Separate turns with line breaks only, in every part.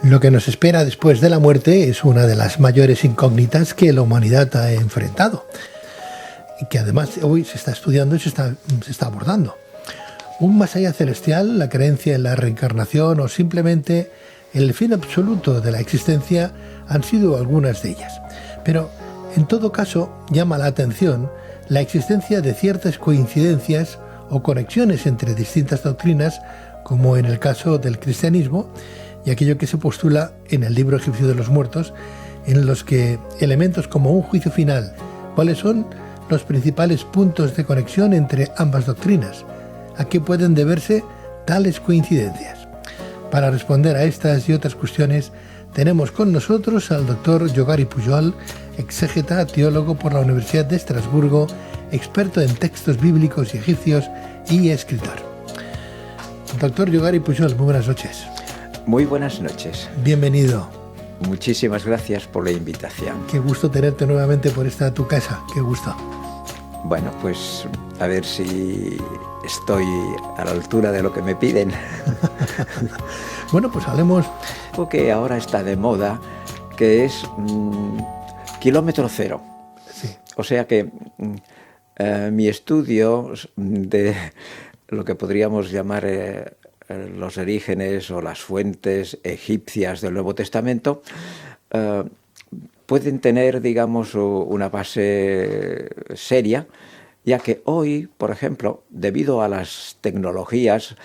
Lo que nos espera después de la muerte es una de las mayores incógnitas que la humanidad ha enfrentado y que además hoy se está estudiando y se está abordando. Un más allá celestial, la creencia en la reencarnación o simplemente el fin absoluto de la existencia han sido algunas de ellas. Pero en todo caso llama la atención la existencia de ciertas coincidencias o conexiones entre distintas doctrinas, como en el caso del cristianismo y aquello que se postula en el libro egipcio de los muertos, en los que elementos como un juicio final, ¿cuáles son los principales puntos de conexión entre ambas doctrinas? ¿A qué pueden deberse tales coincidencias? Para responder a estas y otras cuestiones, tenemos con nosotros al doctor Yogari Pujol, exégeta, teólogo por la Universidad de Estrasburgo, experto en textos bíblicos y egipcios y escritor. Doctor Yogari Pujol, muy buenas noches.
Muy buenas noches.
Bienvenido.
Muchísimas gracias por la invitación.
Qué gusto tenerte nuevamente por esta tu casa, qué gusto.
Bueno, pues a ver si estoy a la altura de lo que me piden.
Bueno, pues hablemos.
Algo que ahora está de moda, que es kilómetro cero.
Sí.
O sea que mi estudio de lo que podríamos llamar los orígenes o las fuentes egipcias del Nuevo Testamento pueden tener, digamos, una base seria, ya que hoy, por ejemplo, debido a las tecnologías,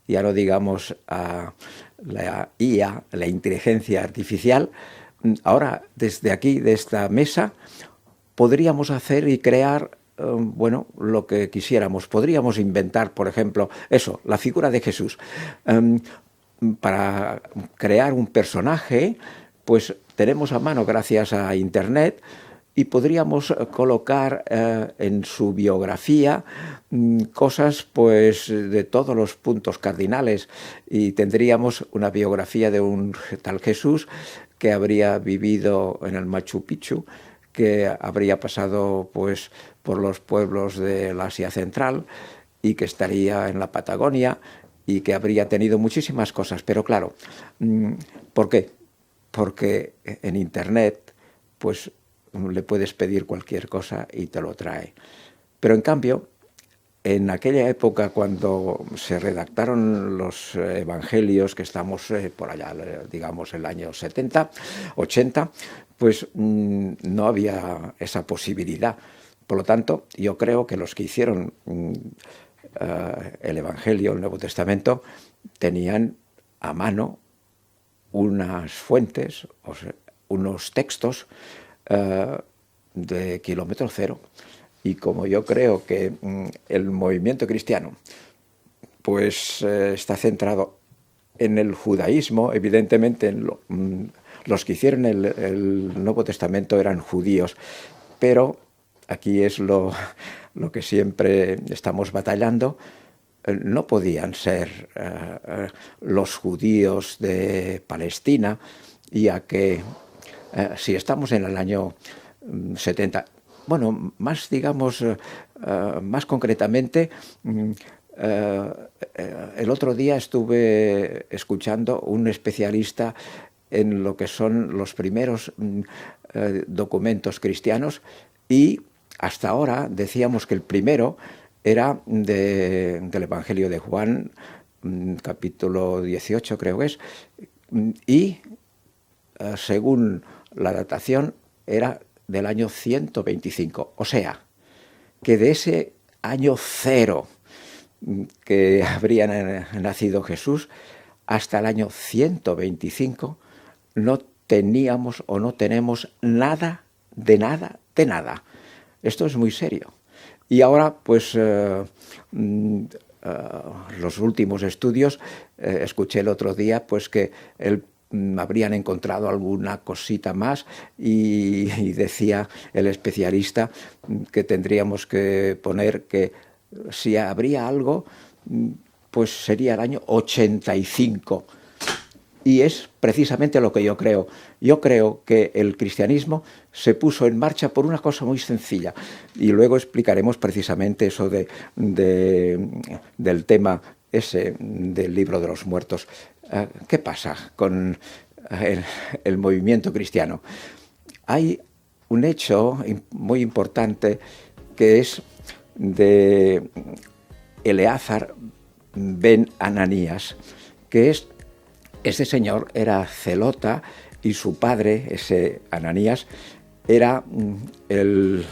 ya no digamos a la IA, la inteligencia artificial, ahora desde aquí, de esta mesa, podríamos hacer y crear bueno, lo que quisiéramos. Podríamos inventar, por ejemplo, eso, la figura de Jesús. Para crear un personaje, pues tenemos a mano, gracias a Internet, y podríamos colocar en su biografía cosas pues de todos los puntos cardinales, y tendríamos una biografía de un tal Jesús que habría vivido en el Machu Picchu, que habría pasado pues por los pueblos del Asia Central y que estaría en la Patagonia y que habría tenido muchísimas cosas. Pero claro, ¿por qué? Porque en Internet pues le puedes pedir cualquier cosa y te lo trae. Pero en cambio, en aquella época, cuando se redactaron los evangelios, que estamos por allá, digamos, el año 70, 80, pues no había esa posibilidad. Por lo tanto, yo creo que los que hicieron el Evangelio, el Nuevo Testamento, tenían a mano unas fuentes, o sea, unos textos de kilómetro cero. Y como yo creo que el movimiento cristiano pues está centrado en el judaísmo, evidentemente los que hicieron el Nuevo Testamento eran judíos, pero aquí es lo que siempre estamos batallando. No podían ser los judíos de Palestina, ya que si estamos en el año 70, bueno, más digamos, más concretamente, el otro día estuve escuchando un especialista en lo que son los primeros documentos cristianos, y hasta ahora decíamos que el primero era del Evangelio de Juan, capítulo 18 creo que es, y según la datación era del año 125. O sea, que de ese año cero que habría nacido Jesús hasta el año 125 no teníamos o no tenemos nada de nada de nada. Esto es muy serio. Y ahora, pues, los últimos estudios, escuché el otro día, pues que habrían encontrado alguna cosita más, y decía el especialista que tendríamos que poner que si habría algo, pues sería el año 85. Y es precisamente lo que yo creo. Yo creo que el cristianismo se puso en marcha por una cosa muy sencilla. Y luego explicaremos precisamente eso del tema ese del libro de los muertos. ¿Qué pasa con el movimiento cristiano. Hay un hecho muy importante que es de Eleazar ben Ananías, que ese señor era zelota y su padre, ese Ananías, era el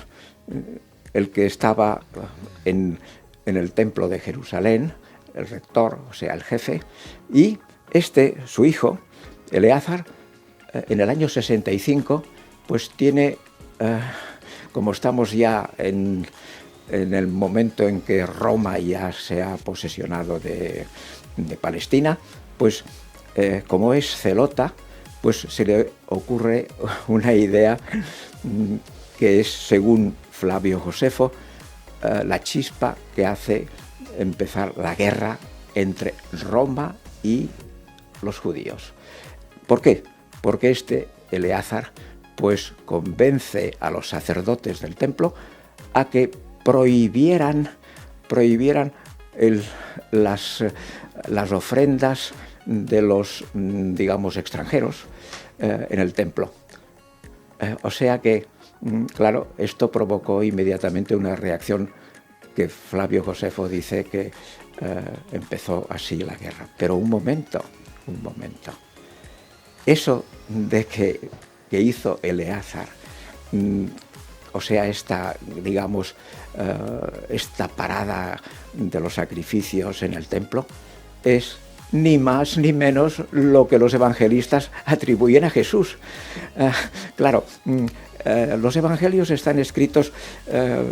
que estaba en el templo de Jerusalén, el rector, o sea, el jefe, y su hijo, Eleazar, en el año 65, pues tiene, como estamos ya en el momento en que Roma ya se ha posesionado de Palestina, pues como es celota, pues se le ocurre una idea que es, según Flavio Josefo, la chispa que hace empezar la guerra entre Roma y los judíos. ¿Por qué? Porque Eleazar pues convence a los sacerdotes del templo a que prohibieran las ofrendas de los, digamos, extranjeros en el templo. O sea que, claro, esto provocó inmediatamente una reacción que Flavio Josefo dice que empezó así la guerra. Pero un momento. Eso de que hizo Eleazar, o sea, esta parada de los sacrificios en el templo, es ni más ni menos lo que los evangelistas atribuyen a Jesús. Claro, los evangelios están escritos,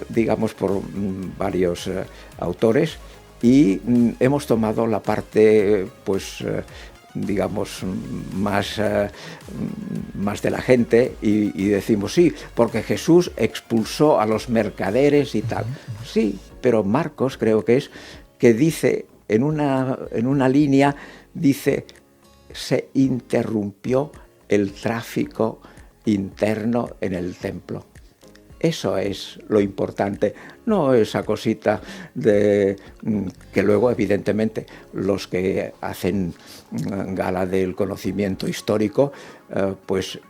digamos, por varios autores, y hemos tomado la parte, pues, digamos, más de la gente, y decimos sí, porque Jesús expulsó a los mercaderes y tal. Sí, pero Marcos, creo que dice en una línea, dice: se interrumpió el tráfico interno en el templo. Eso es lo importante, no esa cosita de que luego, evidentemente, los que hacen gala del conocimiento histórico, pues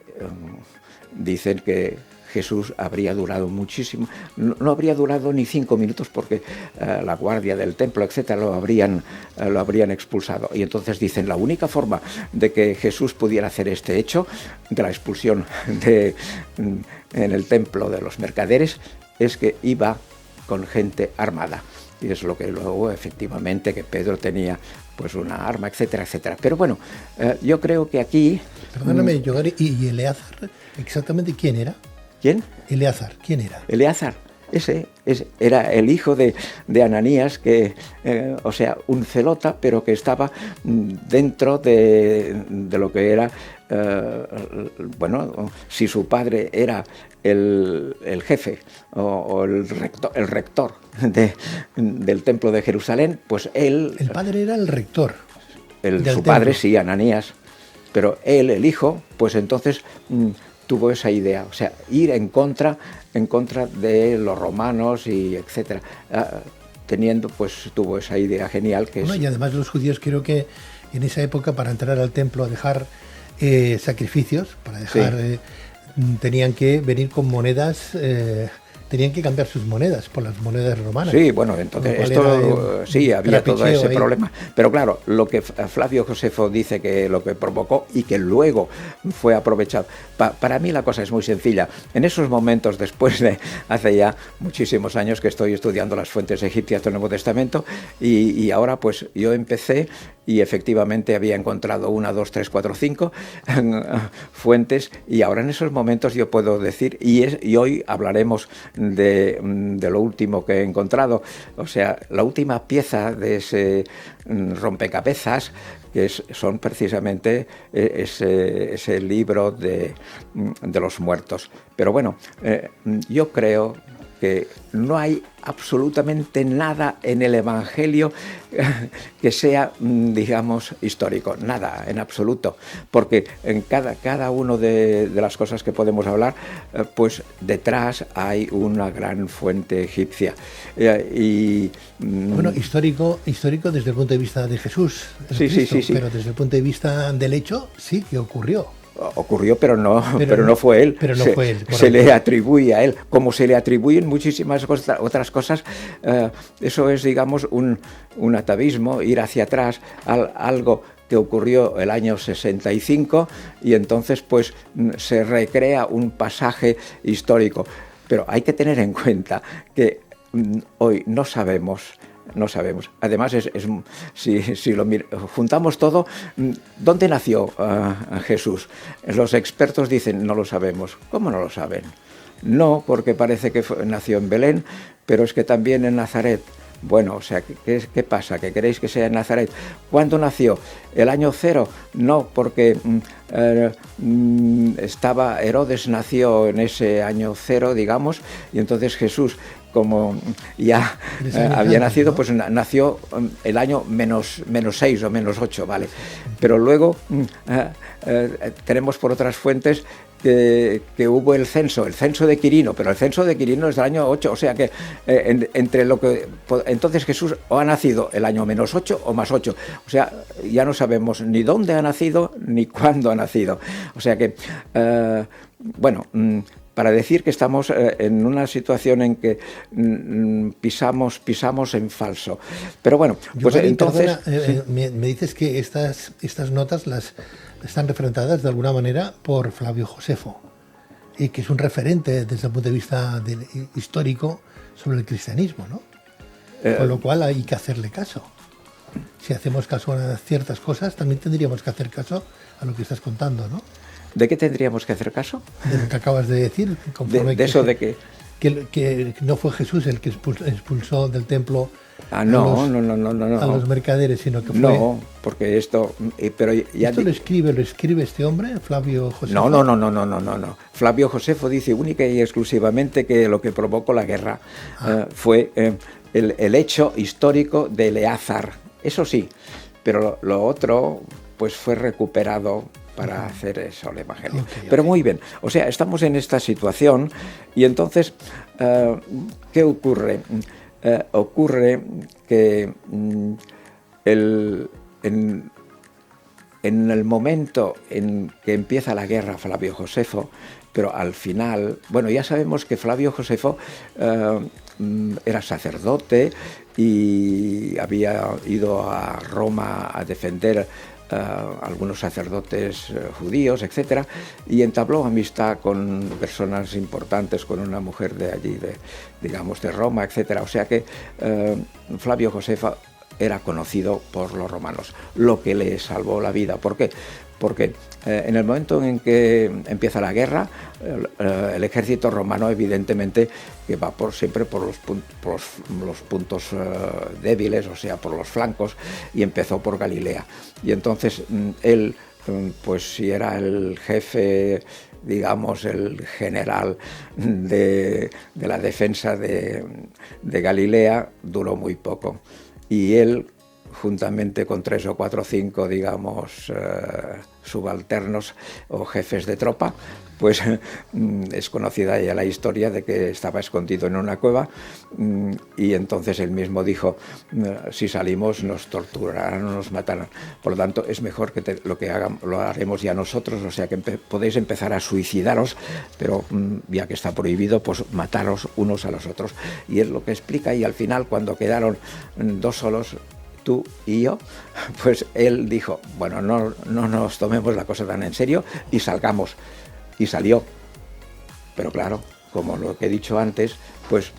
dicen que Jesús habría durado muchísimo, no habría durado ni 5 minutos, porque la guardia del templo, etcétera, lo habrían expulsado. Y entonces dicen: la única forma de que Jesús pudiera hacer este hecho de la expulsión en el templo de los mercaderes es que iba con gente armada. Y es lo que luego, efectivamente, que Pedro tenía pues una arma, etcétera, etcétera. Pero bueno, yo creo que aquí...
Perdóname, Yogar, ¿y Eleazar exactamente quién era?
¿Quién?
Eleazar, ¿quién era?
Eleazar, ese era el hijo de Ananías, que, o sea, un celota, pero que estaba dentro de lo que era, bueno, si su padre era el jefe o el rector del templo de Jerusalén, pues él...
El padre era el rector.
Su padre, sí, Ananías, pero él, el hijo, pues entonces... tuvo esa idea, o sea, ir en contra de los romanos y etcétera. Tuvo esa idea genial que
y además los judíos, creo que en esa época, para entrar al templo a dejar sacrificios, para dejar, sí, tenían que venir con monedas, tenían que cambiar sus monedas por las monedas romanas.
Sí, bueno, entonces esto sí, había todo ese problema. Pero claro, lo que Flavio Josefo dice que lo que provocó y que luego fue aprovechado. Para mí la cosa es muy sencilla. En esos momentos, después de hace ya muchísimos años que estoy estudiando las fuentes egipcias del Nuevo Testamento, y ahora pues yo empecé y efectivamente había encontrado 1, 2, 3, 4, 5 fuentes, y ahora en esos momentos yo puedo decir, y hoy hablaremos de lo último que he encontrado, o sea, la última pieza de ese rompecabezas, que son precisamente ese libro de los muertos. Pero bueno, yo creo que no hay absolutamente nada en el Evangelio que sea, digamos, histórico, nada, en absoluto, porque en cada una de las cosas que podemos hablar, pues detrás hay una gran fuente egipcia.
Bueno, histórico desde el punto de vista de Jesús,
sí,
pero desde el punto de vista del hecho sí que ocurrió.
Ocurrió, pero no fue él.
Pero no fue él.
Se le atribuye a él, como se le atribuyen muchísimas otras cosas. Eso es, digamos, un atavismo, ir hacia atrás, algo que ocurrió el año 65, y entonces pues se recrea un pasaje histórico. Pero hay que tener en cuenta que hoy no sabemos. Además, si lo juntamos todo, ¿dónde nació Jesús? Los expertos dicen, no lo sabemos. ¿Cómo no lo saben? No, porque parece que nació en Belén, pero es que también en Nazaret. Bueno, o sea, ¿qué pasa? ¿Que queréis que sea en Nazaret? ¿Cuándo nació? ¿El año 0? No, porque Herodes nació en ese año 0, digamos, y entonces Jesús, como ya había nacido, ¿no? Pues nació el año menos 6 o menos 8, ¿vale? Pero luego tenemos por otras fuentes que hubo el censo de Quirino, pero el censo de Quirino es del año 8, o sea que entre lo que... Entonces Jesús o ha nacido el año menos 8 o más 8, o sea, ya no sabemos ni dónde ha nacido ni cuándo ha nacido, o sea que, bueno... para decir que estamos en una situación en que pisamos en falso. Pero bueno, pues entonces...
Perdona, me dices que estas notas están referentadas de alguna manera por Flavio Josefo, y que es un referente desde el punto de vista histórico sobre el cristianismo, ¿no? Con lo cual hay que hacerle caso. Si hacemos caso a ciertas cosas, también tendríamos que hacer caso a lo que estás contando, ¿no?
¿De qué tendríamos que hacer caso?
De lo que acabas de decir.
De eso de que...
Que no fue Jesús el que expulsó del templo
a los
mercaderes, sino que fue...
No, porque esto... Pero ya
¿Esto lo escribe este hombre, Flavio Josefo?
No. Flavio Josefo dice única y exclusivamente que lo que provocó la guerra fue el hecho histórico de Eleazar. Eso sí, pero lo otro pues fue recuperado para hacer eso, el Evangelio. Pero muy bien, o sea, estamos en esta situación y entonces, ¿qué ocurre? Ocurre que en el momento en que empieza la guerra Flavio Josefo, pero al final, bueno, ya sabemos que Flavio Josefo era sacerdote y había ido a Roma a defender algunos sacerdotes judíos, etcétera, y entabló amistad con personas importantes, con una mujer de allí, de Roma, etcétera. O sea que Flavio Josefo era conocido por los romanos, lo que le salvó la vida. ¿Por qué? Porque en el momento en que empieza la guerra, el ejército romano evidentemente que va siempre por los puntos débiles, o sea, por los flancos, y empezó por Galilea. Y entonces él, pues si era el jefe, digamos, el general de la defensa de Galilea, duró muy poco. Y él, juntamente con 3 o 4 o 5, digamos, subalternos o jefes de tropa, pues es conocida ya la historia de que estaba escondido en una cueva y entonces él mismo dijo, si salimos nos torturarán o nos matarán. Por lo tanto, es mejor que lo que hagan, lo haremos ya nosotros, o sea que podéis empezar a suicidaros, pero ya que está prohibido, pues mataros unos a los otros. Y es lo que explica, y al final, cuando quedaron 2 solos, tú y yo, pues él dijo, bueno, no nos tomemos la cosa tan en serio y salgamos. Y salió. Pero claro, como lo que he dicho antes, pues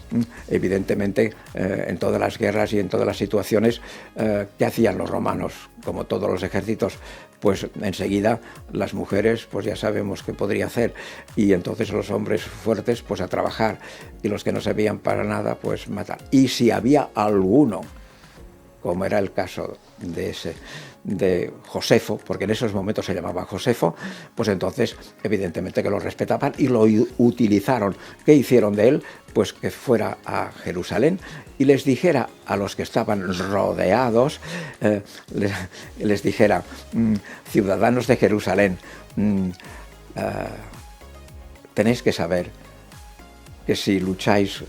evidentemente en todas las guerras y en todas las situaciones, ¿qué hacían los romanos? Como todos los ejércitos, pues enseguida las mujeres, pues ya sabemos qué podría hacer, y entonces los hombres fuertes, pues a trabajar, y los que no servían para nada, pues matar. Y si había alguno, como era el caso de ese, de Josefo, porque en esos momentos se llamaba Josefo, pues entonces evidentemente que lo respetaban y lo utilizaron. ¿Qué hicieron de él? Pues que fuera a Jerusalén y les dijera a los que estaban rodeados, les dijera, ciudadanos de Jerusalén, tenéis que saber que si lucháis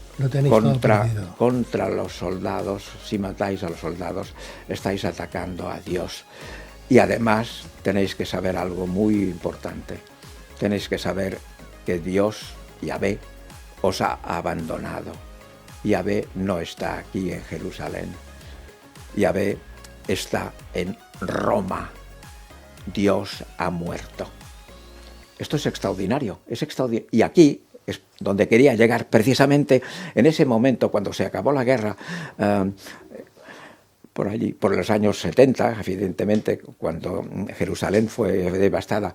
contra los soldados, si matáis a los soldados, estáis atacando a Dios. Y además tenéis que saber algo muy importante. Tenéis que saber que Dios, Yahvé, os ha abandonado. Yahvé no está aquí en Jerusalén. Yahvé está en Roma. Dios ha muerto. Esto es extraordinario, es extraordinario. Y aquí es donde quería llegar, precisamente en ese momento, cuando se acabó la guerra, por allí, por los años 70, evidentemente, cuando Jerusalén fue devastada.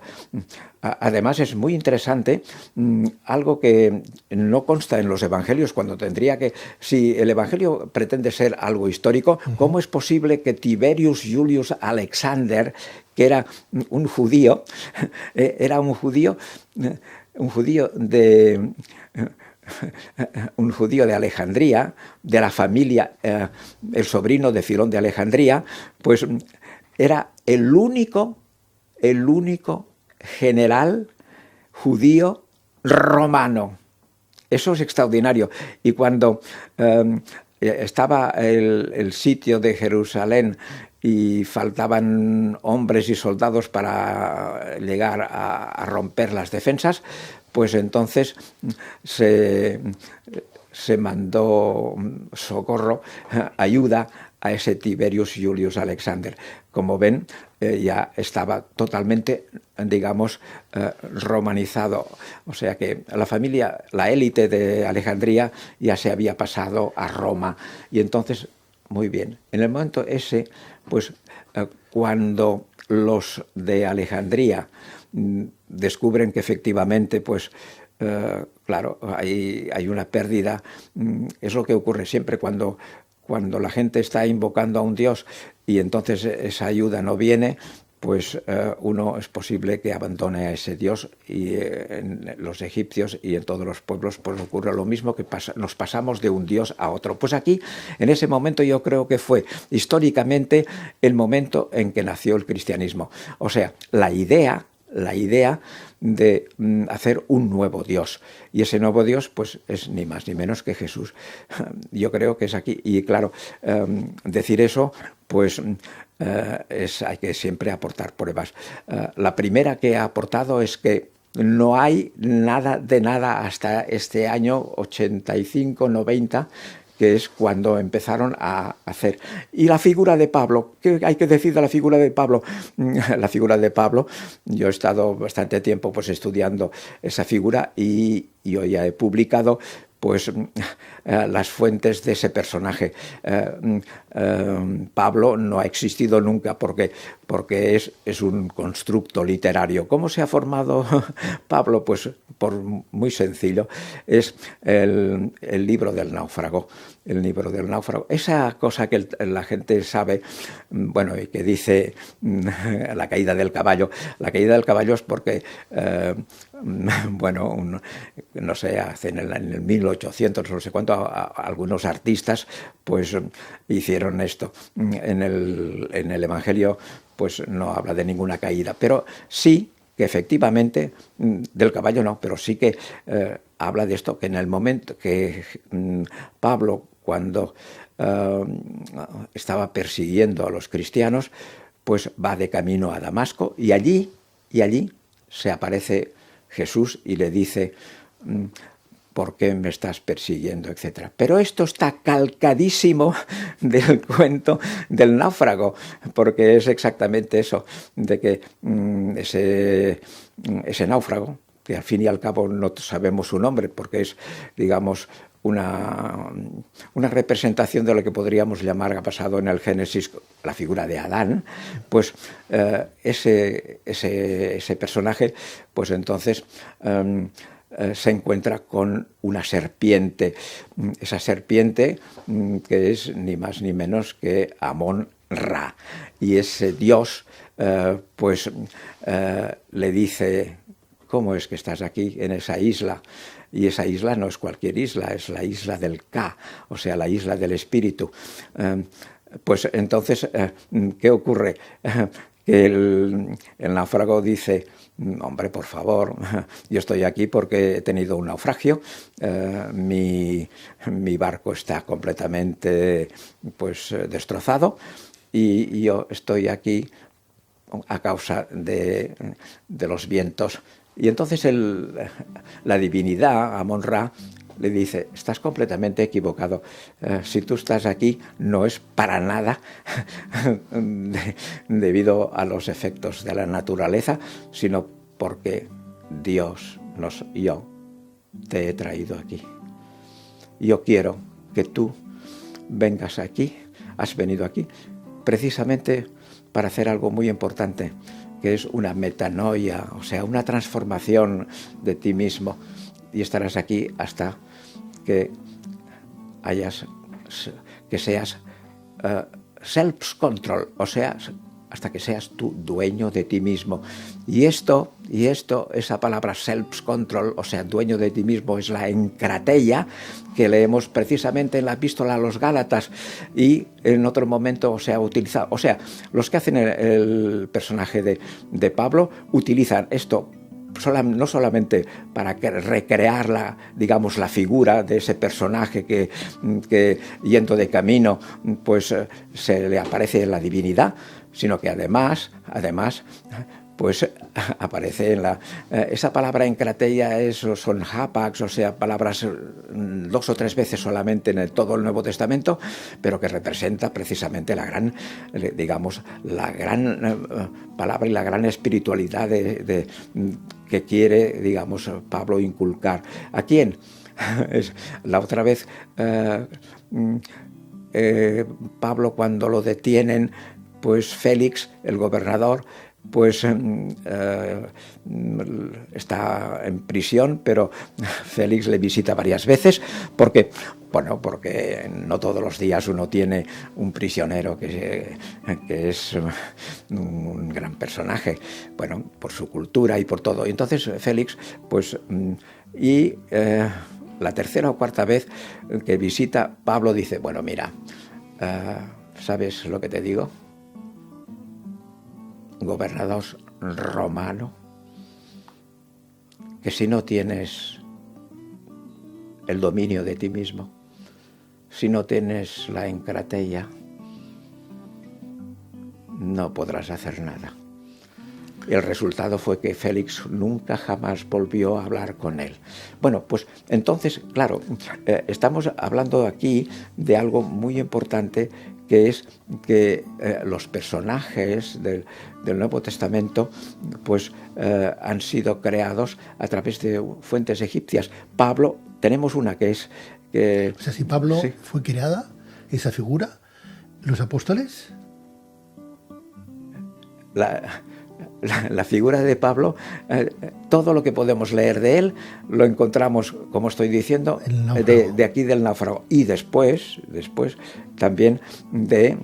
Además, es muy interesante algo que no consta en los evangelios, cuando tendría que... Si el evangelio pretende ser algo histórico, ¿cómo es posible que Tiberius Julius Alexander, que era un judío, un judío de Alejandría, de la familia, el sobrino de Filón de Alejandría, pues era el único general judío romano? Eso es extraordinario. Y cuando estaba el sitio de Jerusalén y faltaban hombres y soldados para llegar a romper las defensas, pues entonces se mandó socorro, ayuda a ese Tiberius Julius Alexander. Como ven, ya estaba totalmente, digamos, romanizado. O sea que la familia, la élite de Alejandría ya se había pasado a Roma. Y entonces, muy bien, en el momento ese, pues cuando los de Alejandría descubren que efectivamente, pues claro, hay una pérdida. Es lo que ocurre siempre cuando la gente está invocando a un Dios y entonces esa ayuda no viene, pues uno es posible que abandone a ese Dios. Y en los egipcios y en todos los pueblos pues ocurre lo mismo, que nos pasamos de un Dios a otro. Pues aquí, en ese momento, yo creo que fue históricamente el momento en que nació el cristianismo. O sea, la idea de hacer un nuevo Dios. Y ese nuevo Dios, pues, es ni más ni menos que Jesús. Yo creo que es aquí. Y claro, decir eso, pues hay que siempre aportar pruebas. La primera que ha aportado es que no hay nada de nada hasta este año 85-90, que es cuando empezaron a hacer. Y la figura de Pablo, ¿qué hay que decir de la figura de Pablo? La figura de Pablo, yo he estado bastante tiempo pues estudiando esa figura y yo ya he publicado pues las fuentes de ese personaje. Pablo no ha existido nunca porque es un constructo literario. ¿Cómo se ha formado Pablo? Pues por muy sencillo, es el libro del náufrago. El libro del náufrago, esa cosa que la gente sabe, bueno, y que dice la caída del caballo. La caída del caballo es porque, bueno, no sé, en el 1800, no sé cuánto, algunos artistas, pues hicieron esto. En el Evangelio, pues no habla de ninguna caída, pero sí que efectivamente, del caballo no, pero sí que habla de esto, que en el momento que Pablo, cuando estaba persiguiendo a los cristianos, pues va de camino a Damasco y allí se aparece Jesús y le dice: ¿por qué me estás persiguiendo?, etcétera. Pero esto está calcadísimo del cuento del náufrago, porque es exactamente eso, de que ese náufrago, que al fin y al cabo no sabemos su nombre, porque es, digamos, una representación de lo que podríamos llamar, ha pasado en el Génesis, la figura de Adán, pues ese personaje, pues entonces se encuentra con una serpiente. Esa serpiente que es ni más ni menos que Amón Ra. Y ese Dios, le dice, ¿cómo es que estás aquí en esa isla? Y esa isla no es cualquier isla, es la isla del Ka, o sea, la isla del espíritu. Pues entonces, ¿qué ocurre? Que el náufrago dice, hombre, por favor, yo estoy aquí porque he tenido un naufragio, mi barco está completamente destrozado y yo estoy aquí a causa de los vientos. Y entonces la divinidad, Amon-Ra, le dice, estás completamente equivocado. Si tú estás aquí, no es para nada debido a los efectos de la naturaleza, sino porque yo te he traído aquí. Yo quiero que tú vengas aquí, has venido aquí, precisamente para hacer algo muy importante, que es una metanoia, o sea, una transformación de ti mismo. Y estarás aquí hasta que seas self-control, o sea, hasta que seas tú dueño de ti mismo. Y esto, esa palabra self-control, o sea, dueño de ti mismo, es la encrateia que leemos precisamente en la epístola a los Gálatas y en otro momento se ha utilizado. O sea, los que hacen el personaje de Pablo utilizan esto no solamente para recrear la figura de ese personaje que yendo de camino se le aparece la divinidad, sino que además aparece en esa palabra encrateia, son hapax, o sea, palabras 2 o 3 veces solamente en todo el Nuevo Testamento, pero que representa precisamente la gran palabra y la gran espiritualidad que quiere, Pablo inculcar. ¿A quién? La otra vez Pablo, cuando lo detienen, Félix, el gobernador, está en prisión, pero Félix le visita varias veces porque no todos los días uno tiene un prisionero que es un gran personaje, por su cultura y por todo. Y entonces Félix, la tercera o cuarta vez que visita, Pablo dice, bueno, mira, ¿sabes lo que te digo? Gobernador romano, que si no tienes el dominio de ti mismo, si no tienes la encrateia, no podrás hacer nada. Y el resultado fue que Félix nunca jamás volvió a hablar con él. Bueno, pues entonces, claro, estamos hablando aquí de algo muy importante, que es que los personajes del Nuevo Testamento han sido creados a través de fuentes egipcias. Pablo, tenemos una que es...
o sea, si Pablo fue creada, esa figura, ¿los apóstoles?
La figura de Pablo, todo lo que podemos leer de él lo encontramos, como estoy diciendo, de aquí del náufrago. Y después también de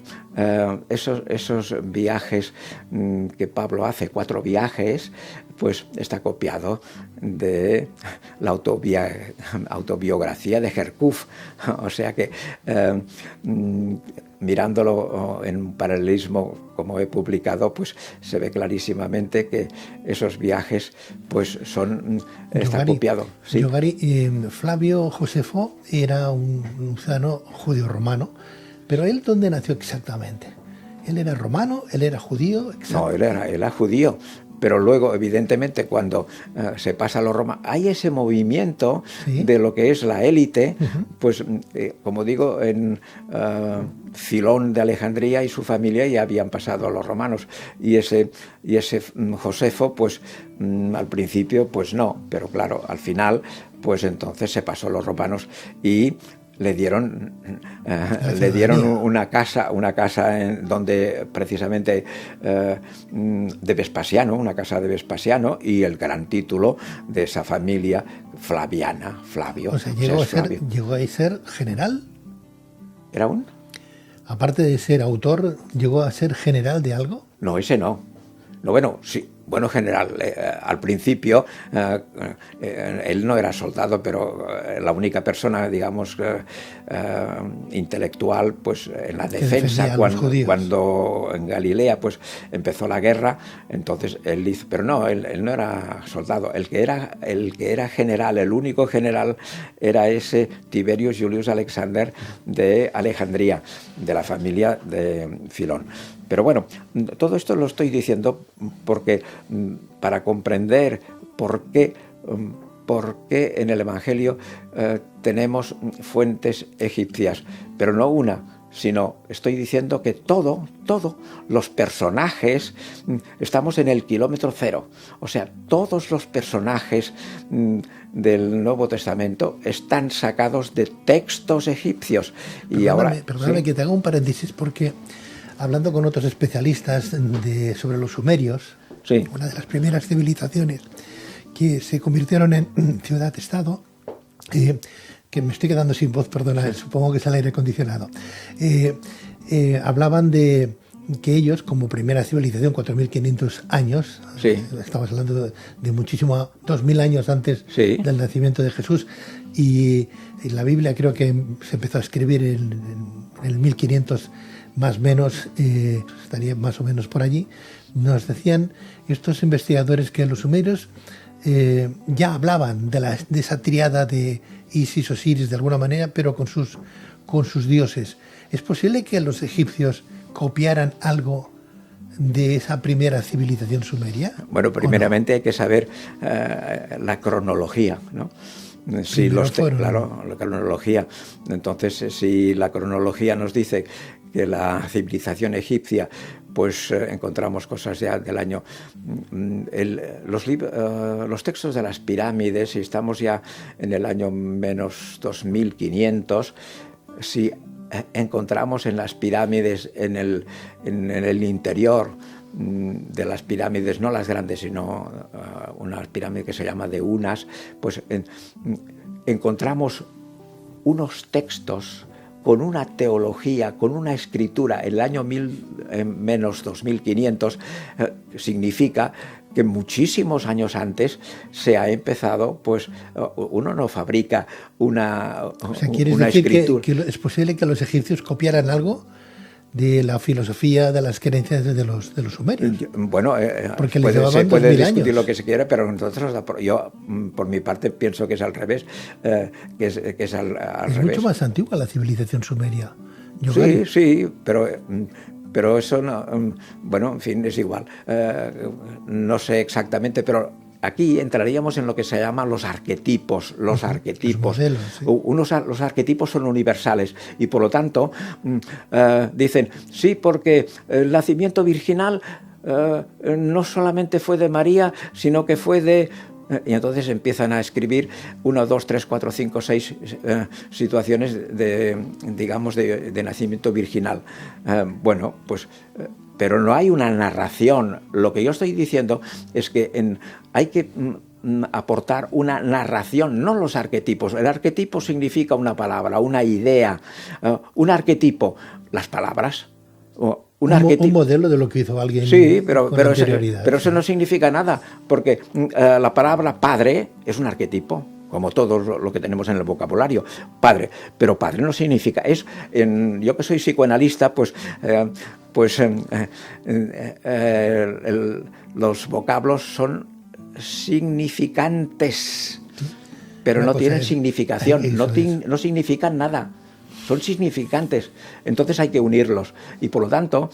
esos viajes que Pablo hace, 4 viajes, está copiado de la autobiografía de Jerkuf. O sea que mirándolo en un paralelismo, como he publicado, se ve clarísimamente que esos viajes está copiado.
¿Sí? Flavio Josefo era un ciudadano judío romano, pero ¿él dónde nació exactamente? ¿Él era romano? ¿Él era judío?
No, él era judío. Pero luego, evidentemente, cuando se pasa a los romanos, hay ese movimiento de lo que es la élite, como digo, en Filón de Alejandría y su familia ya habían pasado a los romanos. Y ese Josefo, al principio, no, pero claro, al final, entonces se pasó a los romanos y le dieron una casa donde precisamente de Vespasiano, una casa de Vespasiano, y el gran título de esa familia flaviana, Flavio.
O sea, llegó a ser general.
¿Era un?
aparte de ser autor, llegó a ser general de algo?
No, ese no. No, bueno, sí. Bueno, general, al principio él no era soldado, pero la única persona, digamos, intelectual, pues en la defensa, cuando en Galilea pues empezó la guerra, entonces él hizo, pero no, él no era soldado, el que era general, el único general era ese Tiberius Julius Alexander de Alejandría, de la familia de Filón. Pero bueno, todo esto lo estoy diciendo porque para comprender por qué en el Evangelio tenemos fuentes egipcias, pero no una, sino estoy diciendo que todos los personajes, estamos en el kilómetro cero, o sea, todos los personajes del Nuevo Testamento están sacados de textos egipcios.
Perdóname, ¿sí? Que te haga un paréntesis porque hablando con otros especialistas sobre los sumerios,
sí,
una de las primeras civilizaciones que se convirtieron en ciudad-estado, que me estoy quedando sin voz, perdona, sí. Supongo que es el aire acondicionado, hablaban de que ellos, como primera civilización, 4.500 años,
sí,
estamos hablando de muchísimo, 2.000 años antes, sí, del nacimiento de Jesús, y la Biblia creo que se empezó a escribir en el 1500 más o menos, estaría más o menos por allí. Nos decían estos investigadores que los sumerios ya hablaban de esa triada de Isis, Osiris, de alguna manera, pero con sus dioses. ¿Es posible que los egipcios copiaran algo de esa primera civilización sumeria?
Bueno, primeramente hay que saber la cronología, ¿no? Si claro, la cronología. Entonces, si la cronología nos dice que la civilización egipcia, pues encontramos cosas ya del año... los textos de las pirámides, si estamos ya en el año menos 2500, si encontramos en las pirámides, en el interior de las pirámides, no las grandes, sino una pirámide que se llama de Unas, pues encontramos unos textos con una teología, con una escritura, el año menos 2500, significa que muchísimos años antes se ha empezado, pues uno no fabrica una
escritura. Que ¿es posible que los egipcios copiaran algo de la filosofía, de las creencias de los sumerios?
Bueno,
porque
se puede discutir
años.
lo que se quiera, pero nosotros, yo por mi parte pienso que es al revés, que es al revés.
Mucho más antigua la civilización sumeria.
Sí, pero eso no, bueno, en fin, es igual. No sé exactamente, pero aquí entraríamos en lo que se llaman los arquetipos. Los arquetipos.
Los modelos, sí.
Los arquetipos son universales y por lo tanto dicen, sí, porque el nacimiento virginal no solamente fue de María, sino que fue de... Y entonces empiezan a escribir 1, 2, 3, 4, 5, 6 situaciones de nacimiento virginal. Bueno, pues... pero no hay una narración. Lo que yo estoy diciendo es que hay que aportar una narración, no los arquetipos. El arquetipo significa una palabra, una idea. Un arquetipo, las palabras.
Un modelo de lo que hizo alguien.
Sí, pero eso no significa nada, porque la palabra padre es un arquetipo, como todo lo que tenemos en el vocabulario, padre, pero padre no significa, yo que soy psicoanalista, los vocablos son significantes, pero no tienen significación, no significan nada. Son significantes, entonces hay que unirlos. Y por lo tanto,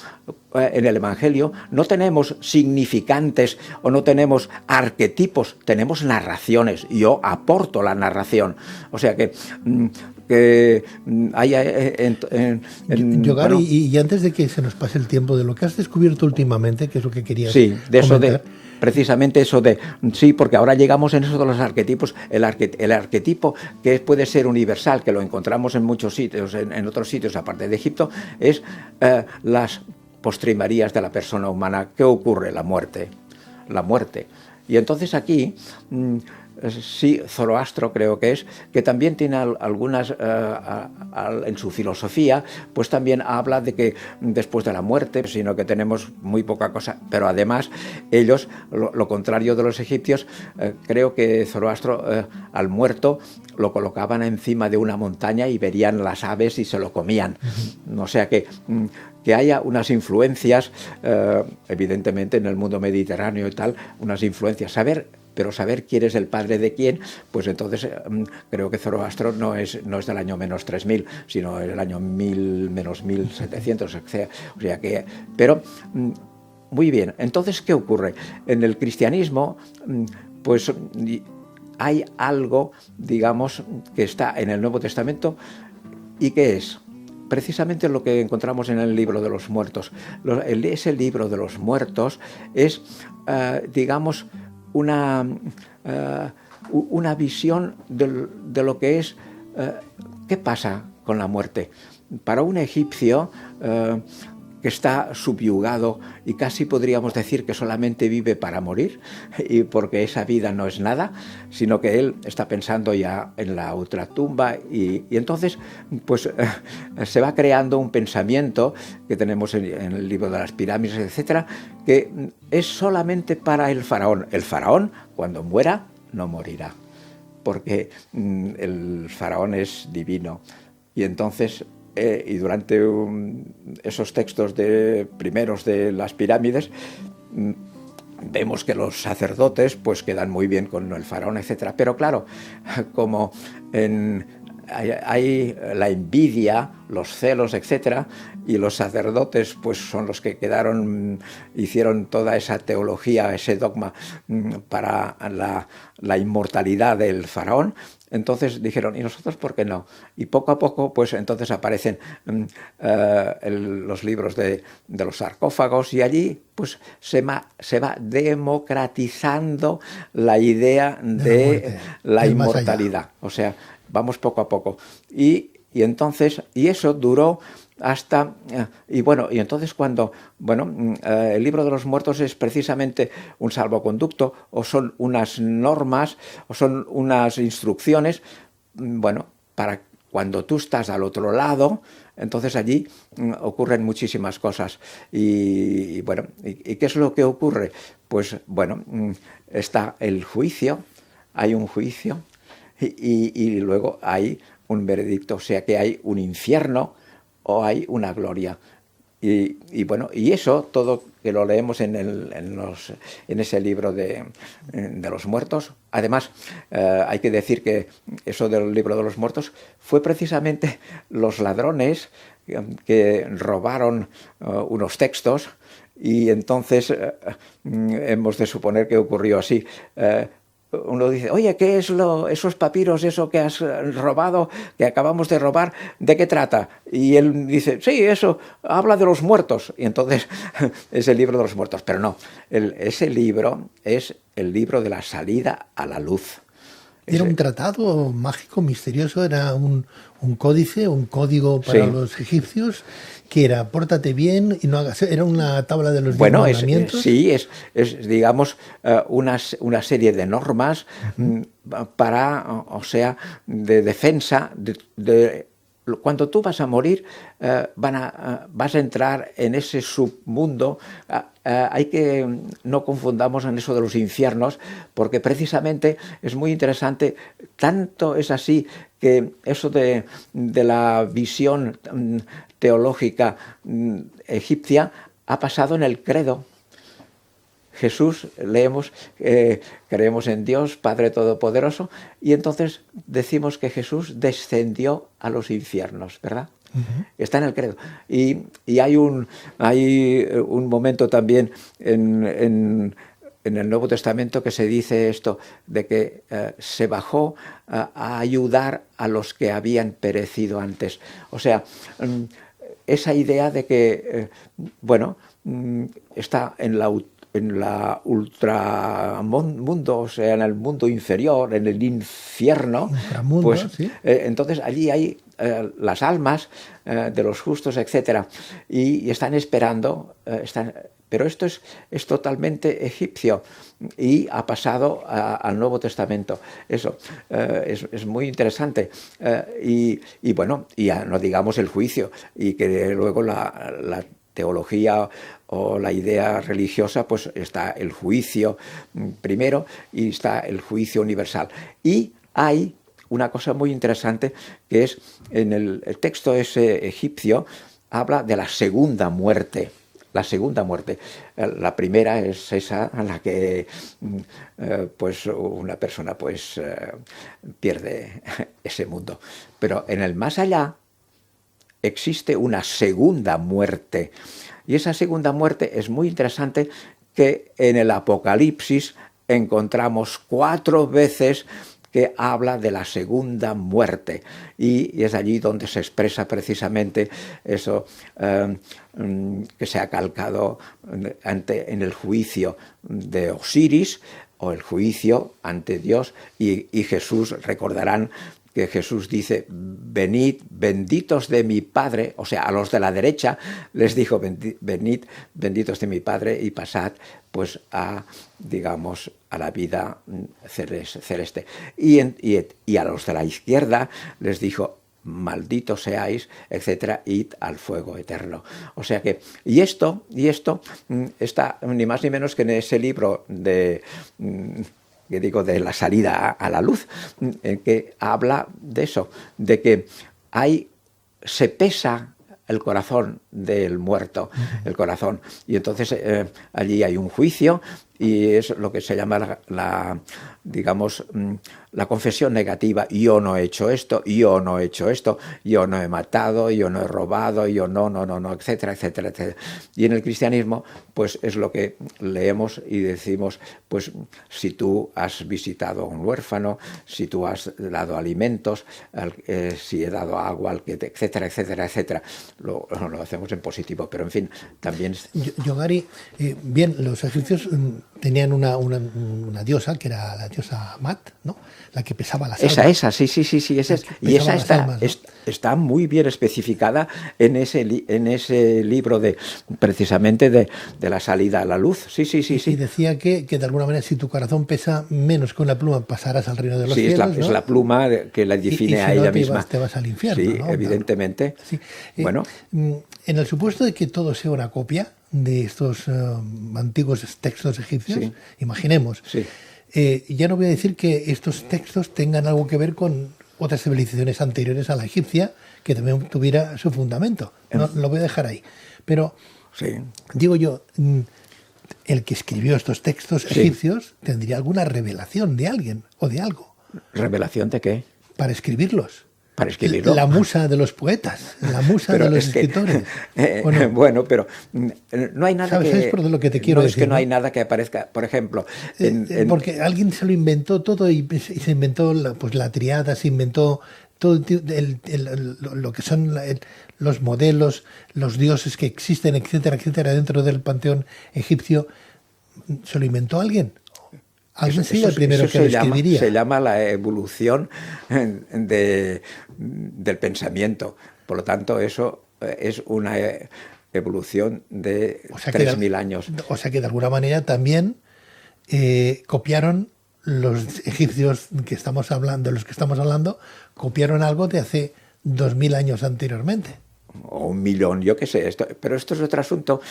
en el Evangelio no tenemos significantes o no tenemos arquetipos, tenemos narraciones. Yo aporto la narración. O sea que haya...
Yogar, y antes de que se nos pase el tiempo, de lo que has descubierto últimamente, que es lo que querías comentar.
Precisamente eso de, sí, porque ahora llegamos en eso de los arquetipos, el arquetipo que puede ser universal, que lo encontramos en muchos sitios, en otros sitios aparte de Egipto, es las postrimerías de la persona humana. ¿Qué ocurre? La muerte. Y entonces aquí, sí, Zoroastro creo que es, que también tiene algunas, en su filosofía, pues también habla de que después de la muerte, sino que tenemos muy poca cosa, pero además ellos, lo contrario de los egipcios, creo que Zoroastro al muerto lo colocaban encima de una montaña y verían las aves y se lo comían. O sea que haya unas influencias, evidentemente en el mundo mediterráneo y tal, unas influencias, pero saber quién es el padre de quién, pues entonces creo que Zoroastro no es del año menos 3000, sino el año 1000 menos 1700, etc. O sea que, pero muy bien. Entonces, ¿qué ocurre? En el cristianismo, pues hay algo, digamos, que está en el Nuevo Testamento y que es precisamente lo que encontramos en el libro de los muertos. Ese libro de los muertos es, digamos, una visión de lo que es qué pasa con la muerte. Para un egipcio que está subyugado y casi podríamos decir que solamente vive para morir, y porque esa vida no es nada, sino que él está pensando ya en la ultratumba y entonces pues se va creando un pensamiento que tenemos en el libro de las pirámides, etcétera, que es solamente para el faraón. El faraón, cuando muera, no morirá, porque el faraón es divino. Y entonces y durante esos textos primeros de las pirámides vemos que los sacerdotes pues quedan muy bien con el faraón, etcétera. Pero claro, como hay la envidia, los celos, etcétera, y los sacerdotes pues son los que hicieron toda esa teología, ese dogma para la inmortalidad del faraón. Entonces dijeron, ¿y nosotros por qué no? Y poco a poco, pues entonces aparecen los libros de los sarcófagos y allí pues se va democratizando la idea de la inmortalidad. O sea, vamos poco a poco. Y entonces, y eso duró hasta, y entonces cuando, el libro de los muertos es precisamente un salvoconducto, o son unas normas, o son unas instrucciones, para cuando tú estás al otro lado, entonces allí ocurren muchísimas cosas. ¿Y qué es lo que ocurre? Pues, está el juicio, hay un juicio, y luego hay un veredicto, o sea que hay un infierno, o hay una gloria. Y eso todo que lo leemos en ese libro de los muertos. Además, hay que decir que eso del libro de los muertos fue precisamente los ladrones que robaron unos textos, y entonces hemos de suponer que ocurrió así. Uno dice, oye, ¿qué es esos papiros, eso que has robado, que acabamos de robar, de qué trata? Y él dice, sí, eso habla de los muertos. Y entonces es el libro de los muertos. Pero no, ese libro es el libro de la salida a la luz.
Era un tratado mágico, misterioso, era un códice, un código para los egipcios, que era, pórtate bien y no hagas... Era una tabla de los 10 mandamientos.
Es digamos, una serie de normas para, o sea, de defensa de cuando tú vas a morir, vas a entrar en ese submundo. Hay que no confundamos en eso de los infiernos, porque precisamente es muy interesante. Tanto es así que eso de la visión teológica egipcia ha pasado en el credo. Jesús, leemos, creemos en Dios, Padre Todopoderoso, y entonces decimos que Jesús descendió a los infiernos, ¿verdad? Uh-huh. Está en el credo. Y hay un momento también en el Nuevo Testamento que se dice esto, de que se bajó a ayudar a los que habían perecido antes. O sea, esa idea de que, está en la ultramundo, o sea, en el mundo inferior, en el infierno, pues ¿sí? Entonces allí hay las almas de los justos, etcétera, y están esperando, pero esto es totalmente egipcio y ha pasado al Nuevo Testamento. Eso es muy interesante. Y bueno, ya no digamos el juicio, y que luego la teología o la idea religiosa, pues está el juicio primero y está el juicio universal. Y hay una cosa muy interesante, que es en el texto ese egipcio, habla de la segunda muerte. La segunda muerte. La primera es esa a la que pues una persona pues pierde ese mundo. Pero en el más allá existe una segunda muerte. Y esa segunda muerte es muy interesante, que en el Apocalipsis encontramos 4 veces que habla de la segunda muerte, y es allí donde se expresa precisamente eso que se ha calcado en el juicio de Osiris, o el juicio ante Dios, y Jesús, recordarán que Jesús dice: venid, benditos de mi Padre, o sea, a los de la derecha les dijo: venid, benditos de mi Padre, y pasad pues a, digamos, a la vida celeste. Y a los de la izquierda les dijo: malditos seáis, etcétera, id al fuego eterno. O sea que, y esto está ni más ni menos que en ese libro de que digo, de la salida a la luz, que habla de eso, de que se pesa el corazón del muerto, el corazón, y entonces allí hay un juicio, y es lo que se llama digamos, la confesión negativa: yo no he hecho esto, yo no he hecho esto, yo no he matado, yo no he robado, yo no, etcétera, etcétera, etcétera. Y en el cristianismo, pues es lo que leemos y decimos: pues si tú has visitado a un huérfano, si tú has dado alimentos, si he dado agua al que etcétera, etcétera, etcétera. Lo hacemos en positivo, pero en fin, también...
Yo Gary, bien, los egipcios tenían una diosa, que era la diosa Mat, ¿no? La que pesaba las almas.
Esa, sí, esa es. Y esa está muy bien especificada en ese libro precisamente de la salida a la luz. Sí.
Y decía que de alguna manera, si tu corazón pesa menos que una pluma, pasarás al reino de los cielos, ¿no?
Es la pluma que la define a ella misma.
Te vas al infierno,
sí,
¿no?
Evidentemente.
Sí.
Bueno.
En el supuesto de que todo sea una copia de estos antiguos textos egipcios,
sí.
Imaginemos,
sí.
Ya no voy a decir que estos textos tengan algo que ver con otras civilizaciones anteriores a la egipcia, que también tuviera su fundamento. No, lo voy a dejar ahí. Pero,
sí.
Digo yo, el que escribió estos textos egipcios tendría alguna revelación de alguien o de algo.
¿Revelación de qué?
Para escribirlos.
Para escribirlo.
La musa de los poetas, la musa de los escritores.
Bueno, pero no hay nada
¿Sabes por lo que te quiero decir?
Es que no hay nada que aparezca, por ejemplo...
porque alguien se lo inventó todo, y se inventó la triada, se inventó todo lo que son los modelos, los dioses que existen, etcétera, etcétera, dentro del panteón egipcio. ¿Se lo inventó alguien? Alguien sería el primero que lo escribiría.
Se llama la evolución del pensamiento. Por lo tanto, eso es una evolución de 3.000 años.
O sea que de alguna manera también copiaron los egipcios de los que estamos hablando, copiaron algo de hace 2.000 años anteriormente.
O 1.000.000, yo qué sé, pero esto es otro asunto.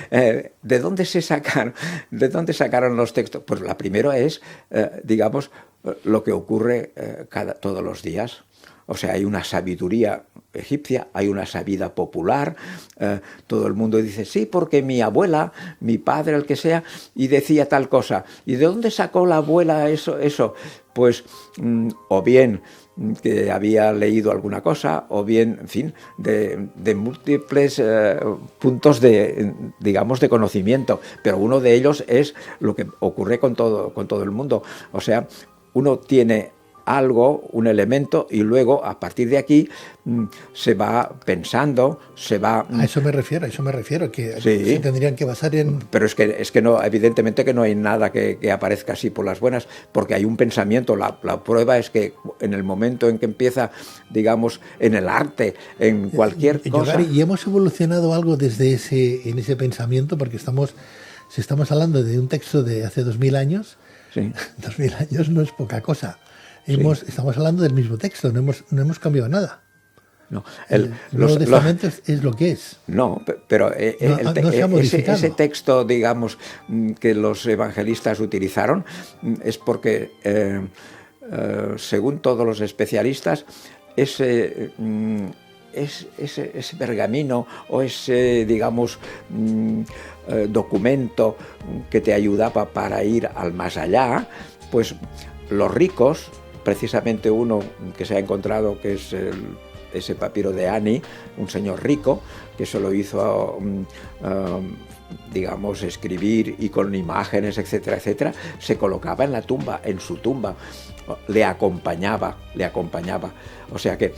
¿De dónde sacaron los textos? Pues la primera es, digamos, lo que ocurre todos los días. O sea, hay una sabiduría egipcia, hay una sabiduría popular, todo el mundo dice: sí, porque mi abuela, mi padre, el que sea, y decía tal cosa. ¿Y de dónde sacó la abuela eso? Pues, o bien que había leído alguna cosa, o bien, en fin, de múltiples puntos digamos, de conocimiento, pero uno de ellos es lo que ocurre con todo el mundo. O sea, uno tiene algo, un elemento, y luego a partir de aquí se va pensando, se va...
A eso me refiero, que
Sí.
se tendrían que basar en...
Pero es que no, evidentemente que no hay nada que aparezca así por las buenas, porque hay un pensamiento. La prueba es que en el momento en que empieza, digamos, en el arte, en cualquier cosa...
Yogari, y hemos evolucionado algo desde en ese pensamiento, porque si estamos hablando de un texto de hace 2000 años,
Sí.
2000 años no es poca cosa.
Sí.
Estamos hablando del mismo texto, no hemos cambiado nada.
No,
El Nuevo Testamento es lo que es.
No, pero
No se ha modificado.
ese texto, digamos, que los evangelistas utilizaron, es porque, según todos los especialistas, ese pergamino o ese, digamos, documento que te ayudaba para ir al más allá, pues los ricos, precisamente uno que se ha encontrado, que es ese papiro de Ani, un señor rico, que se lo hizo, digamos, escribir y con imágenes, etcétera, etcétera, se colocaba en la tumba, en su tumba, le acompañaba. O sea que,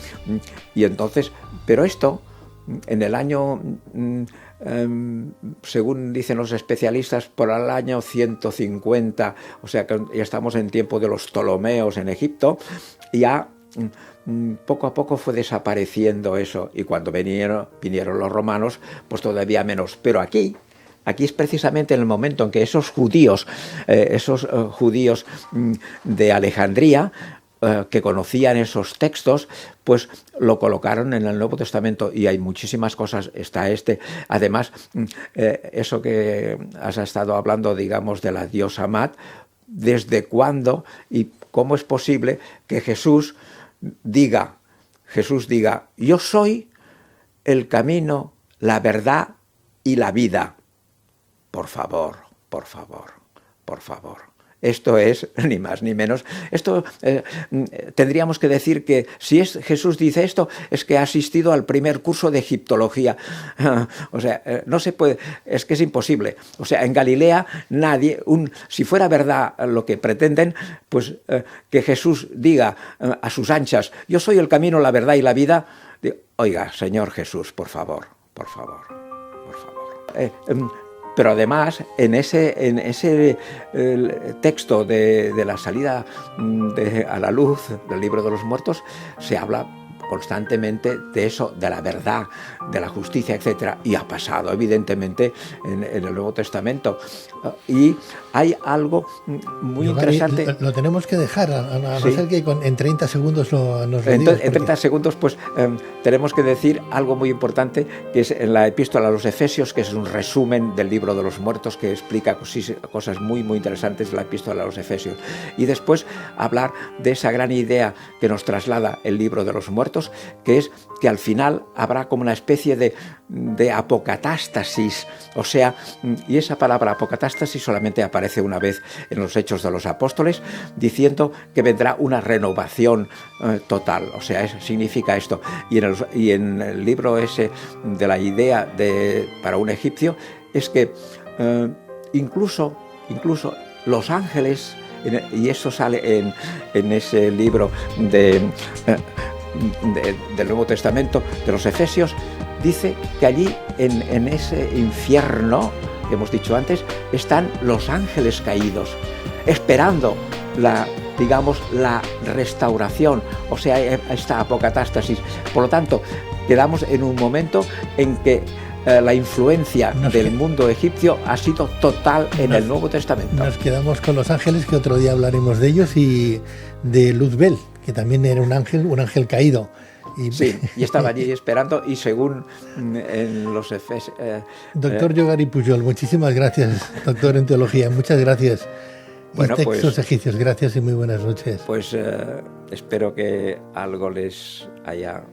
y entonces, pero esto, en el año, según dicen los especialistas, por el año 150, o sea que ya estamos en tiempo de los Ptolomeos en Egipto, ya poco a poco fue desapareciendo eso, y cuando vinieron los romanos, pues todavía menos. Pero aquí es precisamente en el momento en que esos judíos de Alejandría, que conocían esos textos, pues lo colocaron en el Nuevo Testamento, y hay muchísimas cosas. Está además, eso que has estado hablando, digamos, de la diosa Mat, ¿desde cuándo y cómo es posible que Jesús diga, yo soy el camino, la verdad y la vida? Por favor. Esto es ni más ni menos. Esto tendríamos que decir que si Jesús dice esto, es que ha asistido al primer curso de egiptología. O sea, no se puede, es que es imposible. O sea, en Galilea nadie, si fuera verdad lo que pretenden, pues que Jesús diga a sus anchas, yo soy el camino, la verdad y la vida. Oiga, Señor Jesús, por favor. Pero además, en ese texto de la salida a la luz del libro de los muertos, se habla constantemente de eso, de la verdad, de la justicia, etc. Y ha pasado, evidentemente, en el Nuevo Testamento. Y hay algo muy interesante.
Lo tenemos que dejar, a no ser que en 30 segundos nos lo digas.
En 30 segundos, pues tenemos que decir algo muy importante, que es en la Epístola a los Efesios, que es un resumen del libro de los muertos, que explica cosas muy, muy interesantes de la Epístola a los Efesios. Y después hablar de esa gran idea que nos traslada el libro de los muertos, que es que al final habrá como una especie de apocatástasis, o sea, y esa palabra apocatástasis solamente aparece una vez en los Hechos de los Apóstoles, diciendo que vendrá una renovación total, o sea, significa esto. Y en el libro ese de la idea para un egipcio, es que incluso los ángeles, y eso sale en ese libro del Nuevo Testamento de los Efesios, dice que allí en ese infierno que hemos dicho antes están los ángeles caídos esperando la restauración, o sea, esta apocatástasis. Por lo tanto, quedamos en un momento en que la influencia del mundo egipcio ha sido total en el Nuevo Testamento.
Nos quedamos con los ángeles, que otro día hablaremos de ellos, y de Luzbel, que también era un ángel caído.
Sí, y estaba allí esperando, y según en los Efesios...
Doctor Yogari Pujol, muchísimas gracias, doctor en teología, muchas gracias.
Bueno,
y textos egipcios, gracias y muy buenas noches.
Pues espero que algo les haya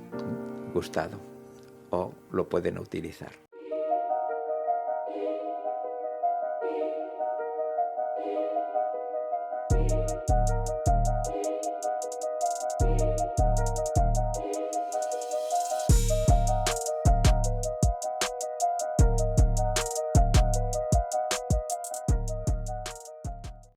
gustado o lo pueden utilizar.